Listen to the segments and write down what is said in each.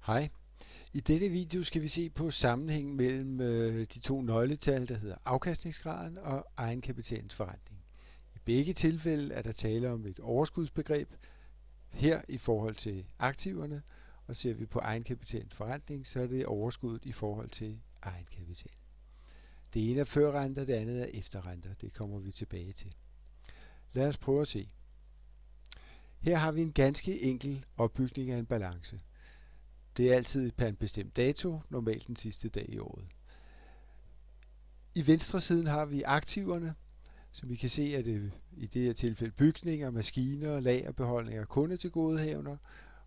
Hej. I denne video skal vi se på sammenhængen mellem de to nøgletal, der hedder afkastningsgraden og egenkapitalens forrentning. I begge tilfælde er der tale om et overskudsbegreb her i forhold til aktiverne, og ser vi på egenkapitalens forrentning, så er det overskuddet i forhold til egenkapital. Det ene er førrenter, det andet er efterrenter. Det kommer vi tilbage til. Lad os prøve at se. Her har vi en ganske enkel opbygning af en balance. Det er altid per en bestemt dato, normalt den sidste dag i året. I venstre siden har vi aktiverne, som vi kan se, at det i det her tilfælde bygninger, maskiner, lagerbeholdninger, kundetilgodehavender,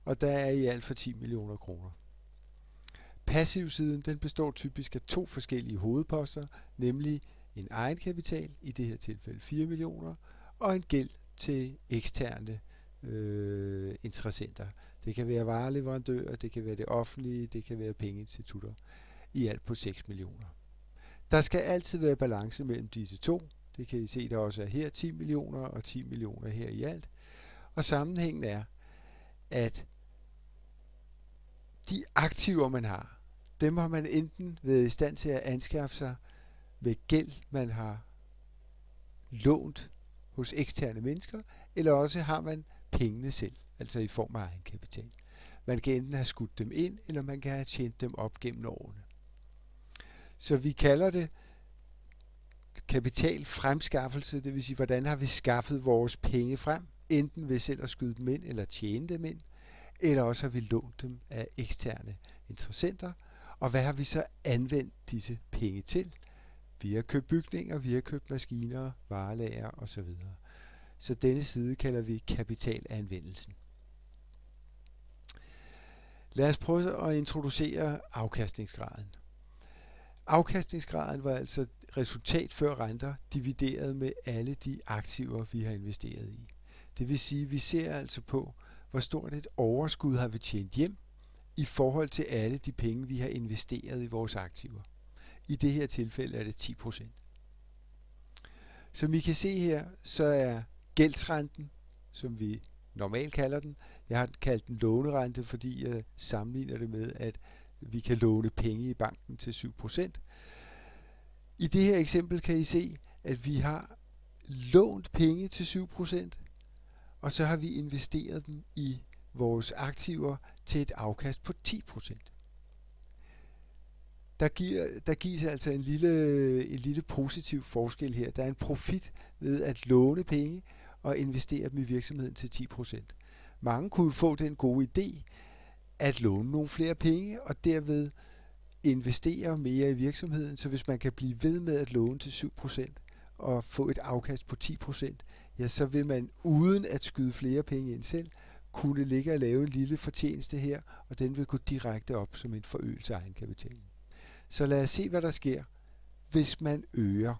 og der er i alt for 10 millioner kroner. Passivsiden den består typisk af to forskellige hovedposter, nemlig en egenkapital, i det her tilfælde 4 millioner, og en gæld til eksterne interessenter. Det kan være vareleverandører, det kan være det offentlige, det kan være pengeinstitutter, i alt på 6 millioner. Der skal altid være balance mellem disse to. Det kan I se, der også er her 10 millioner og 10 millioner her i alt. Og sammenhængen er, at de aktiver, man har, dem har man enten været i stand til at anskaffe sig ved gæld, man har lånt hos eksterne mennesker, eller også har man pengene selv, altså i form af egenkapital. Man kan enten have skudt dem ind, eller man kan have tjent dem op gennem årene. Så vi kalder det kapitalfremskaffelse, det vil sige, hvordan har vi skaffet vores penge frem, enten ved selv at skyde dem ind, eller tjene dem ind, eller også har vi lånt dem af eksterne interessenter, og hvad har vi så anvendt disse penge til? Vi har købt bygninger, vi har købt maskiner, varelager osv. Så denne side kalder vi kapitalanvendelsen. Lad os prøve at introducere afkastningsgraden. Afkastningsgraden var altså resultat før renter divideret med alle de aktiver, vi har investeret i. Det vil sige, at vi ser altså på, hvor stort et overskud har vi tjent hjem i forhold til alle de penge, vi har investeret i vores aktiver. I det her tilfælde er det 10%. Som I kan se her, så er gældsrenten, som vi normalt kalder den, jeg har kaldt den lånerente, fordi jeg sammenligner det med, at vi kan låne penge i banken til 7%. I det her eksempel kan I se, at vi har lånt penge til 7%, og så har vi investeret dem i vores aktiver til et afkast på 10%. Der gives altså en lille positiv forskel her. Der er en profit ved at låne penge og investere dem i virksomheden til 10%. Mange kunne få den gode idé at låne nogle flere penge og derved investere mere i virksomheden. Så hvis man kan blive ved med at låne til 7% og få et afkast på 10%, ja, så vil man uden at skyde flere penge ind selv kunne ligge og lave en lille fortjeneste her, og den vil gå direkte op som en forøgelse af egenkapitalen. Så lad os se, hvad der sker, hvis man øger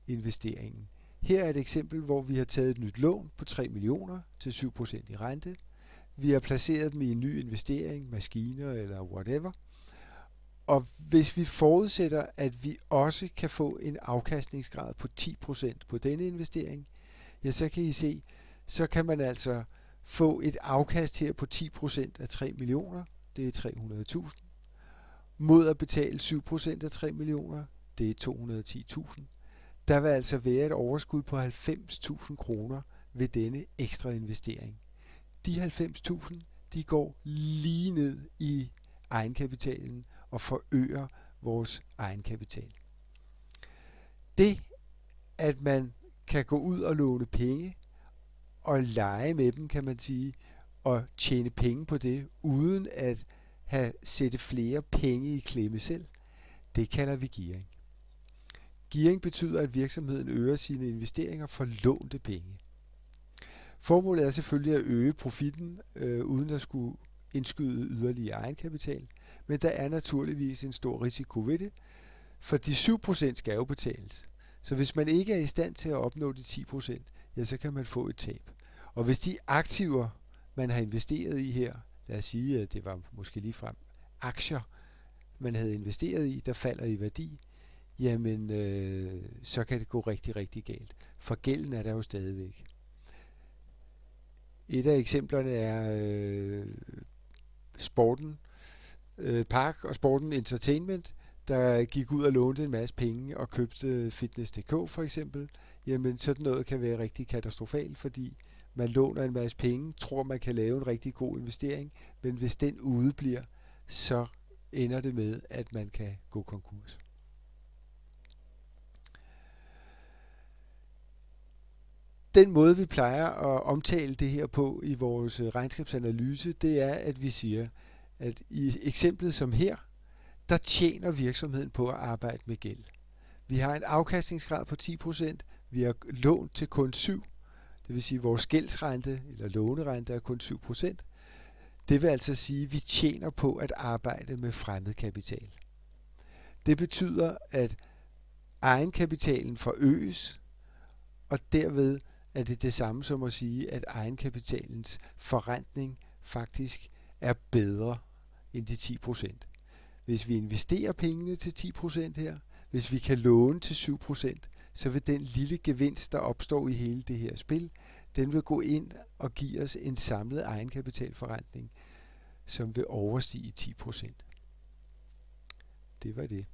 investeringen. Her er et eksempel, hvor vi har taget et nyt lån på 3 millioner til 7% i rente. Vi har placeret dem i en ny investering, maskiner eller whatever. Og hvis vi forudsætter, at vi også kan få en afkastningsgrad på 10% på denne investering, ja, så kan I se, så kan man altså få et afkast her på 10% af 3 millioner, det er 300.000. Mod at betale 7% af 3 millioner, det er 210.000. Der vil altså være et overskud på 90.000 kroner ved denne ekstra investering. De 90.000, de går lige ned i egenkapitalen og forøger vores egenkapital. Det, at man kan gå ud og låne penge og lege med dem, kan man sige, og tjene penge på det, uden at sætte flere penge i klemme selv, det kalder vi gearing. Gearing betyder, at virksomheden øger sine investeringer for lånte penge. Formålet er selvfølgelig at øge profitten, uden at skulle indskyde yderligere egenkapital, men der er naturligvis en stor risiko ved det, for de 7% skal jo betales. Så hvis man ikke er i stand til at opnå de 10%, ja, så kan man få et tab. Og hvis de aktiver, man har investeret i her, lad os sige, at det var måske ligefrem aktier, man havde investeret i, der falder i værdi, jamen så kan det gå rigtig, rigtig galt. For gælden er der jo stadigvæk. Et af eksemplerne er sporten, Park og Sporten Entertainment, der gik ud og lånte en masse penge og købte Fitness.dk for eksempel, jamen sådan noget kan være rigtig katastrofalt, fordi man låner en masse penge, tror man kan lave en rigtig god investering, men hvis den udebliver, så ender det med, at man kan gå konkurs. Den måde, vi plejer at omtale det her på i vores regnskabsanalyse, det er, at vi siger, at i eksemplet som her, der tjener virksomheden på at arbejde med gæld. Vi har en afkastningsgrad på 10%, vi har lånt til kun 7%, det vil sige, at vores gældsrente eller lånerente er kun 7%. Det vil altså sige, at vi tjener på at arbejde med fremmed kapital. Det betyder, at egenkapitalen forøges, og derved er det det samme som at sige, at egenkapitalens forrentning faktisk er bedre end de 10%. Hvis vi investerer pengene til 10% her, hvis vi kan låne til 7%, så vil den lille gevinst, der opstår i hele det her spil, den vil gå ind og give os en samlet egenkapitalforrentning, som vil overstige 10%. Det var det.